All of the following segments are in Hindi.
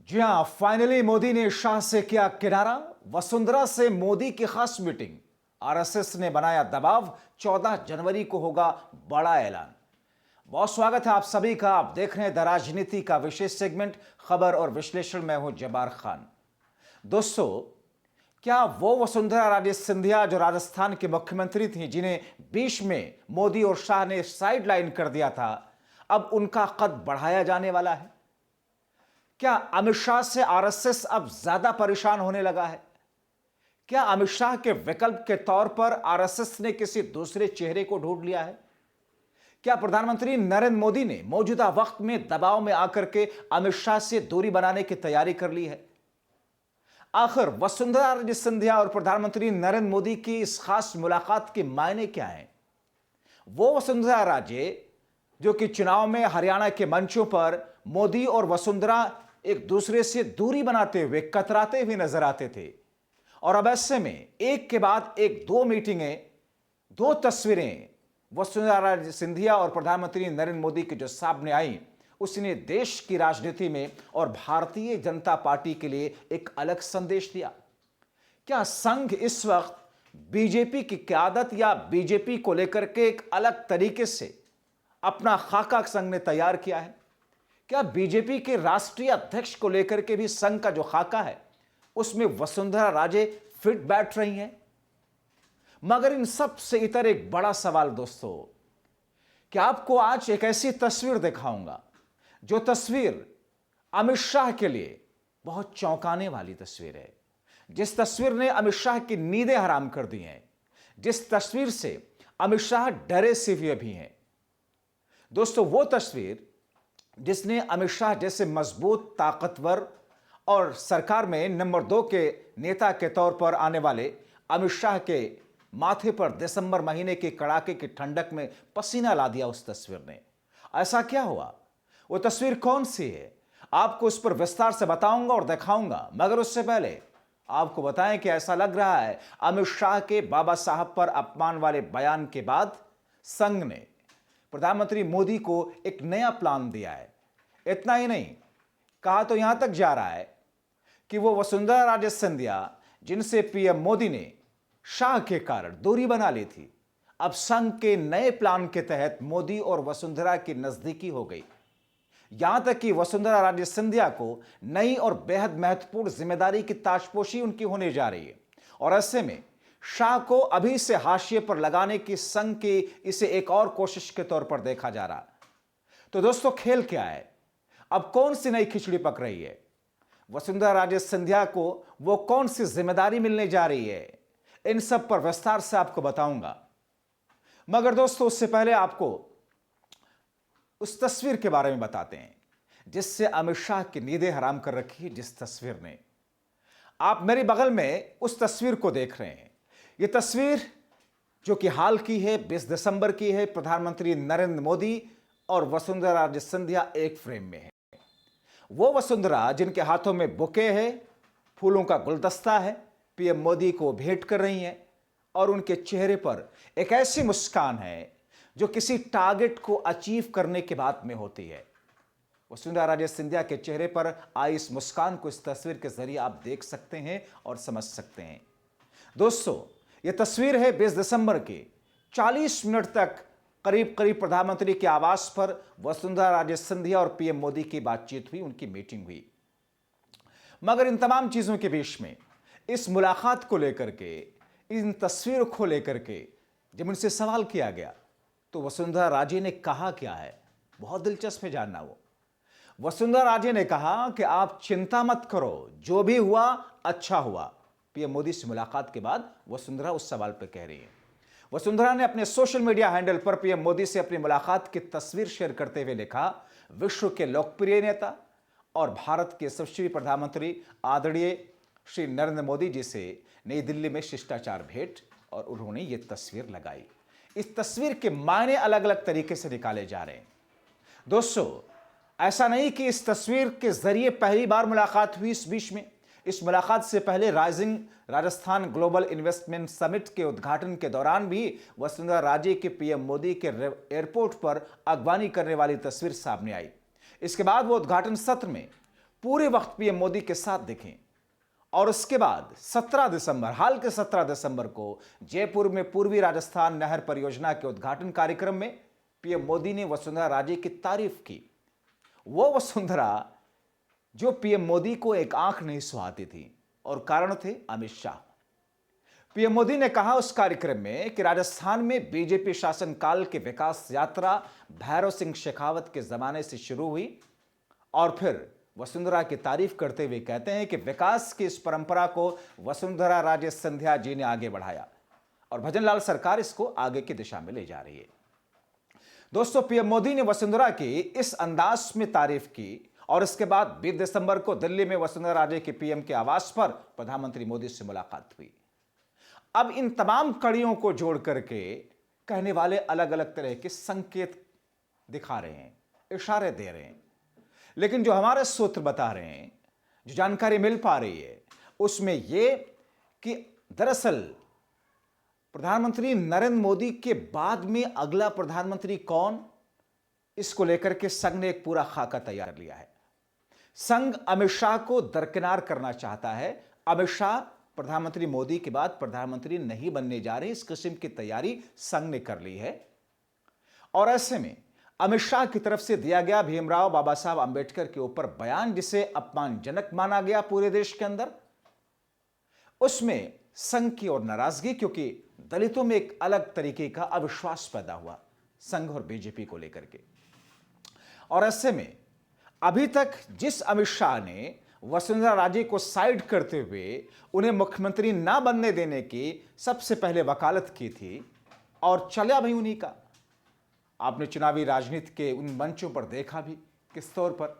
जी हां, फाइनली मोदी ने शाह से किया किनारा। वसुंधरा से मोदी की खास मीटिंग। आरएसएस ने बनाया दबाव। 14 जनवरी को होगा बड़ा ऐलान। बहुत स्वागत है आप सभी का। आप देख रहे हैं द राजनीति का विशेष सेगमेंट खबर और विश्लेषण। मैं हूं जब्बार खान। दोस्तों, क्या वो वसुंधरा राजे सिंधिया जो राजस्थान के मुख्यमंत्री थी, जिन्हें बीच में मोदी और शाह ने साइडलाइन कर दिया था, अब उनका कद बढ़ाया जाने वाला है? क्या अमित शाह से आरएसएस अब ज्यादा परेशान होने लगा है? क्या अमित शाह के विकल्प के तौर पर आरएसएस ने किसी दूसरे चेहरे को ढूंढ लिया है? क्या प्रधानमंत्री नरेंद्र मोदी ने मौजूदा वक्त में दबाव में आकर के अमित शाह से दूरी बनाने की तैयारी कर ली है? आखिर वसुंधरा राजे सिंधिया और प्रधानमंत्री नरेंद्र मोदी की इस खास मुलाकात के मायने क्या हैं? वो वसुंधरा राजे जो कि चुनाव में हरियाणा के मंचों पर मोदी और वसुंधरा एक दूसरे से दूरी बनाते हुए कतराते हुए नजर आते थे, और अब ऐसे में एक के बाद एक दो मीटिंगें, दो तस्वीरें वसुंधरा राजे सिंधिया और प्रधानमंत्री नरेंद्र मोदी की जो सामने आई, उसने देश की राजनीति में और भारतीय जनता पार्टी के लिए एक अलग संदेश दिया। क्या संघ इस वक्त बीजेपी की क़यादत या बीजेपी को लेकर के एक अलग तरीके से अपना खाका संघ ने तैयार किया है? क्या बीजेपी के राष्ट्रीय अध्यक्ष को लेकर के भी संघ का जो खाका है उसमें वसुंधरा राजे फिट बैठ रही हैं? मगर इन सब से इतर एक बड़ा सवाल दोस्तों, कि आपको आज एक ऐसी तस्वीर दिखाऊंगा जो तस्वीर अमित शाह के लिए बहुत चौंकाने वाली तस्वीर है। जिस तस्वीर ने अमित शाह की नींदें हराम कर दी हैं, जिस तस्वीर से अमित शाह डरे से भी हैं। दोस्तों, वो तस्वीर जिसने अमित शाह जैसे मजबूत, ताकतवर और सरकार में नंबर 2 के नेता के तौर पर आने वाले अमित शाह के माथे पर दिसंबर महीने के कड़ाके की ठंडक में पसीना ला दिया। उस तस्वीर ने ऐसा क्या हुआ? वो तस्वीर कौन सी है? आपको उस पर विस्तार से बताऊंगा और दिखाऊंगा, मगर उससे पहले आपको बताएं कि ऐसा लग रहा है अमित शाह के बाबा साहब पर अपमान वाले बयान के बाद संघ ने प्रधानमंत्री मोदी को एक नया प्लान दिया है। इतना ही नहीं, कहा तो यहां तक जा रहा है कि वो वसुंधरा राजे सिंधिया जिनसे पीएम मोदी ने शाह के कारण दूरी बना ली थी, अब संघ के नए प्लान के तहत मोदी और वसुंधरा की नजदीकी हो गई। यहां तक कि वसुंधरा राजे सिंधिया को नई और बेहद महत्वपूर्ण जिम्मेदारी की ताजपोशी उनकी होने जा रही है, और ऐसे में शाह को अभी से हाशिए पर लगाने की संघ की इसे एक और कोशिश के तौर पर देखा जा रहा। तो दोस्तों, खेल क्या है? अब कौन सी नई खिचड़ी पक रही है? वसुंधरा राजे सिंधिया को वो कौन सी जिम्मेदारी मिलने जा रही है? इन सब पर विस्तार से आपको बताऊंगा। मगर दोस्तों, उससे पहले आपको उस तस्वीर के बारे में बताते हैं जिससे अमित शाह की नींदें हराम कर रखी है। जिस तस्वीर ने, आप मेरे बगल में उस तस्वीर को देख रहे हैं, ये तस्वीर जो कि हाल की है, 20 दिसंबर की है। प्रधानमंत्री नरेंद्र मोदी और वसुंधरा राजे सिंधिया एक फ्रेम में है। वो वसुंधरा जिनके हाथों में बुके है, फूलों का गुलदस्ता है, पीएम मोदी को भेंट कर रही हैं, और उनके चेहरे पर एक ऐसी मुस्कान है जो किसी टारगेट को अचीव करने के बाद में होती है। वसुंधरा राजे सिंधिया के चेहरे पर आई इस मुस्कान को इस तस्वीर के जरिए आप देख सकते हैं और समझ सकते हैं। दोस्तों, यह तस्वीर है 20 दिसंबर की। 40 मिनट तक करीब करीब प्रधानमंत्री के आवास पर वसुंधरा राजे सिंधिया और पीएम मोदी की बातचीत हुई, उनकी मीटिंग हुई। मगर इन तमाम चीजों के बीच में इस मुलाकात को लेकर के, इन तस्वीरों को लेकर के जब उनसे सवाल किया गया तो वसुंधरा राजे ने कहा क्या है? बहुत दिलचस्प है जानना। वो वसुंधरा राजे ने कहा कि आप चिंता मत करो, जो भी हुआ अच्छा हुआ। पीएम मोदी से मुलाकात के बाद वसुंधरा उस सवाल पर कह रही है। वसुंधरा ने अपने सोशल मीडिया हैंडल पर पीएम मोदी से अपनी मुलाकात की तस्वीर शेयर करते हुए लिखा, विश्व के लोकप्रिय नेता और भारत के यशस्वी प्रधानमंत्री आदरणीय श्री नरेंद्र मोदी जी से नई दिल्ली में शिष्टाचार भेंट, और उन्होंने ये तस्वीर लगाई। इस तस्वीर के मायने अलग अलग तरीके से निकाले जा रहे हैं। दोस्तों, ऐसा नहीं कि इस तस्वीर के जरिए पहली बार मुलाकात हुई। इस बीच में, इस मुलाकात से पहले rising Rajasthan global investment summit के उद्घाटन के दौरान भी वसुंधरा राजे के पीएम मोदी के एयरपोर्ट पर अगवानी करने वाली तस्वीर सामने आई। इसके बाद वो उद्घाटन सत्र में पूरे वक्त पीएम मोदी के साथ दिखे। और उसके बाद 17 दिसंबर, हाल के 17 दिसंबर को जयपुर में पूर्वी राजस्थान नहर परियोजना के उद्घाटन कार्यक्रम में पीएम मोदी ने वसुंधरा राजे की तारीफ की। वो वसुंधरा जो पीएम मोदी को एक आंख नहीं सुहाती थी, और कारण थे अमित शाह। पीएम मोदी ने कहा उस कार्यक्रम में कि राजस्थान में बीजेपी शासनकाल की विकास यात्रा भैरव सिंह शेखावत के जमाने से शुरू हुई, और फिर वसुंधरा की तारीफ करते हुए कहते हैं कि विकास की इस परंपरा को वसुंधरा राजे सिंधिया जी ने आगे बढ़ाया, और भजनलाल सरकार इसको आगे की दिशा में ले जा रही है। दोस्तों, पीएम मोदी ने वसुंधरा की इस अंदाज में तारीफ की, और इसके बाद 20 दिसंबर को दिल्ली में वसुंधरा राजे के पीएम के आवास पर प्रधानमंत्री मोदी से मुलाकात हुई। अब इन तमाम कड़ियों को जोड़ करके कहने वाले अलग अलग तरह के संकेत दिखा रहे हैं, इशारे दे रहे हैं, लेकिन जो हमारे सूत्र बता रहे हैं, जो जानकारी मिल पा रही है, उसमें यह कि दरअसल प्रधानमंत्री नरेंद्र मोदी के बाद में अगला प्रधानमंत्री कौन, इसको लेकर के संघ ने एक पूरा खाका तैयार लिया है। संघ अमित शाह को दरकिनार करना चाहता है। अमित शाह प्रधानमंत्री मोदी के बाद प्रधानमंत्री नहीं बनने जा रहे, इस किस्म की तैयारी संघ ने कर ली है। और ऐसे में अमित शाह की तरफ से दिया गया भीमराव बाबा साहब अंबेडकर के ऊपर बयान, जिसे अपमानजनक माना गया पूरे देश के अंदर, उसमें संघ की ओर नाराजगी, क्योंकि दलितों में एक अलग तरीके का अविश्वास पैदा हुआ संघ और बीजेपी को लेकर के। और ऐसे में अभी तक जिस अमित शाह ने वसुंधरा राजे को साइड करते हुए उन्हें मुख्यमंत्री ना बनने देने की सबसे पहले वकालत की थी, और चला भी उन्हीं का। आपने चुनावी राजनीति के उन मंचों पर देखा भी किस तौर पर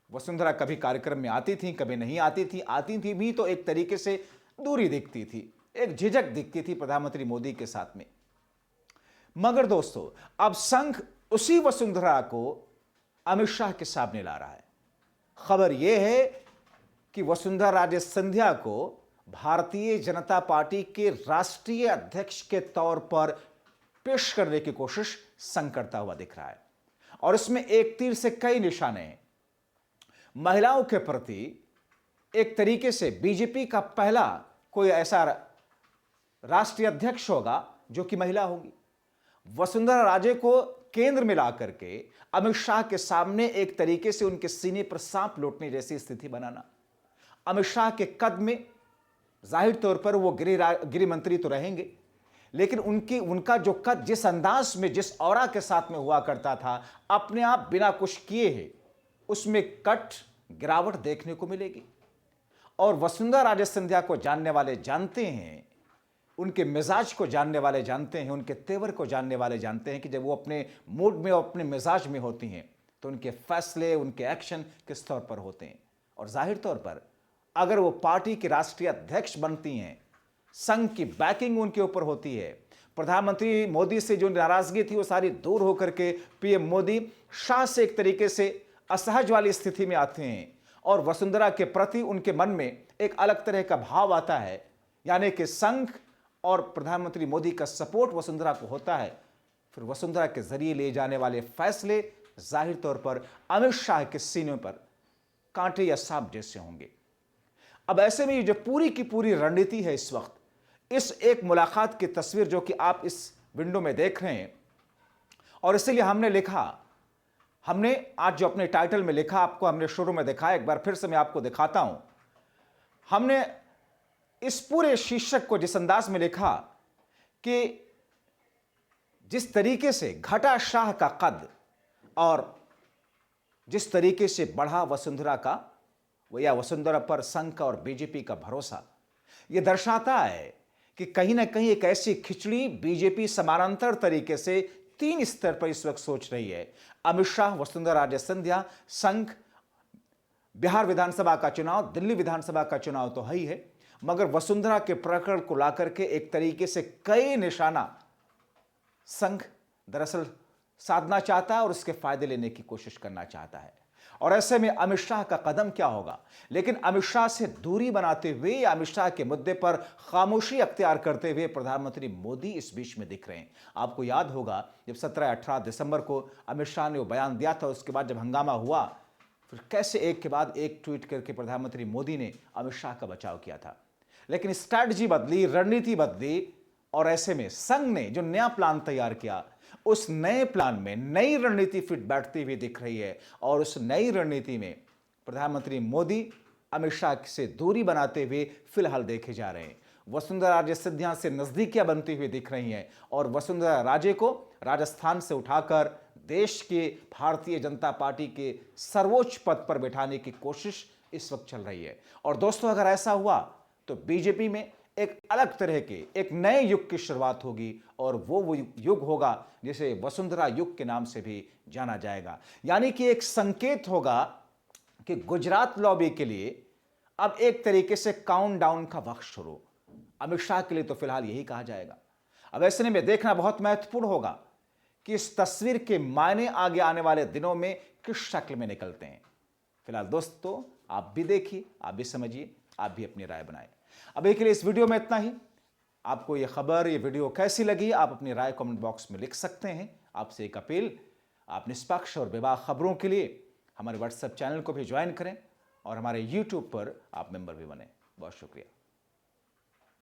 वसुंधरा कभी कार्यक्रम में आती थी, कभी नहीं आती थी भी तो एक तरीके से दूरी दिखती थी, एक झिझक दिखती थी प्रधानमंत्री मोदी के साथ में। मगर दोस्तों, अब संघ उसी वसुंधरा को अमित शाह के सामने ला रहा है। खबर यह है कि वसुंधरा राजे सिंधिया को भारतीय जनता पार्टी के राष्ट्रीय अध्यक्ष के तौर पर पेश करने की कोशिश संघ करता हुआ दिख रहा है, और इसमें एक तीर से कई निशाने हैं। महिलाओं के प्रति एक तरीके से बीजेपी का पहला कोई ऐसा राष्ट्रीय अध्यक्ष होगा जो कि महिला होगी। वसुंधरा राजे को केंद्र में ला करके अमित शाह के सामने एक तरीके से उनके सीने पर सांप लौटने जैसी स्थिति बनाना। अमित शाह के कद में जाहिर तौर पर वो गृह मंत्री तो रहेंगे, लेकिन उनका जो कद जिस अंदाज में, जिस ऑरा के साथ में हुआ करता था, अपने आप बिना कुछ किए है उसमें कट गिरावट देखने को मिलेगी। और वसुंधरा राजे सिंधिया को जानने वाले जानते हैं, उनके मिजाज को जानने वाले जानते हैं, उनके तेवर को जानने वाले जानते हैं कि जब वो अपने मूड में और अपने मिजाज में होती हैं तो उनके फैसले, उनके एक्शन किस तौर पर होते हैं। और जाहिर तौर पर अगर वो पार्टी की राष्ट्रीय अध्यक्ष बनती हैं, संघ की बैकिंग उनके ऊपर होती है, प्रधानमंत्री मोदी से जो नाराजगी थी वो सारी दूर होकर के पीएम मोदी शाह से एक तरीके से असहज वाली स्थिति में आते हैं, और वसुंधरा के प्रति उनके मन में एक अलग तरह का भाव आता है, यानी कि संघ और प्रधानमंत्री मोदी का सपोर्ट वसुंधरा को होता है। फिर वसुंधरा के जरिए लिए जाने वाले फैसले जाहिर तौर पर अमित शाह के सीने पर कांटे या सांप जैसे होंगे। अब ऐसे में ये जो पूरी की पूरी रणनीति है इस वक्त, इस एक मुलाकात की तस्वीर जो कि आप इस विंडो में देख रहे हैं, और इसीलिए हमने आज जो अपने टाइटल में लिखा, आपको हमने शुरू में दिखाया, एक बार फिर से मैं आपको दिखाता हूं। हमने इस पूरे शीर्षक को जिस अंदाज में लिखा कि जिस तरीके से घटा शाह का कद और जिस तरीके से बढ़ा वसुंधरा का या वसुंधरा पर संघ का और बीजेपी का भरोसा, यह दर्शाता है कि कहीं ना कहीं एक ऐसी खिचड़ी बीजेपी समानांतर तरीके से 3 स्तर पर इस वक्त सोच रही है। अमित शाह, वसुंधरा राजे सिंधिया, संघ, बिहार विधानसभा का चुनाव, दिल्ली विधानसभा का चुनाव तो है ही है, मगर वसुंधरा के प्रकरण को लाकर के एक तरीके से कई निशाना संघ दरअसल साधना चाहता है और उसके फायदे लेने की कोशिश करना चाहता है। और ऐसे में अमित शाह का कदम क्या होगा? लेकिन अमित शाह से दूरी बनाते हुए या अमित शाह के मुद्दे पर खामोशी अख्तियार करते हुए प्रधानमंत्री मोदी इस बीच में दिख रहे हैं। आपको याद होगा जब 17-18 दिसंबर को अमित शाह ने वो बयान दिया था, उसके बाद जब हंगामा हुआ फिर कैसे एक के बाद एक ट्वीट करके प्रधानमंत्री मोदी ने अमित शाह का बचाव किया था। लेकिन स्ट्रैटेजी बदली, रणनीति बदली, और ऐसे में संघ ने जो नया प्लान तैयार किया, उस नए प्लान में नई रणनीति फिट बैठती हुई दिख रही है। और उस नई रणनीति में प्रधानमंत्री मोदी अमित शाह से दूरी बनाते हुए फिलहाल देखे जा रहे हैं। वसुंधरा राजे सिंधिया से नजदीकियां बनती हुई दिख रही हैं और वसुंधरा राजे को राजस्थान से उठाकर देश के भारतीय जनता पार्टी के सर्वोच्च पद पर बैठाने की कोशिश इस वक्त चल रही है। और दोस्तों, अगर ऐसा हुआ तो बीजेपी में एक अलग तरह के एक नए युग की शुरुआत होगी और वो युग होगा जिसे वसुंधरा युग के नाम से भी जाना जाएगा। यानी कि एक संकेत होगा कि गुजरात लॉबी के लिए अब एक तरीके से काउंटडाउन का वक्त शुरू। अमित शाह के लिए तो फिलहाल यही कहा जाएगा। अब ऐसे में देखना बहुत महत्वपूर्ण होगा कि इस तस्वीर के मायने आगे आने वाले दिनों में किस शक्ल में निकलते हैं। फिलहाल दोस्तों, आप भी देखिए, आप भी समझिए, आप भी अपनी राय बनाएं। अभी के लिए इस वीडियो में इतना ही। आपको ये खबर, ये वीडियो कैसी लगी, आप अपनी राय कमेंट बॉक्स में लिख सकते हैं। आपसे एक अपील, आप निष्पक्ष और बेबाक खबरों के लिए हमारे व्हाट्सएप चैनल को भी ज्वाइन करें और हमारे यूट्यूब पर आप मेंबर भी बने। बहुत शुक्रिया।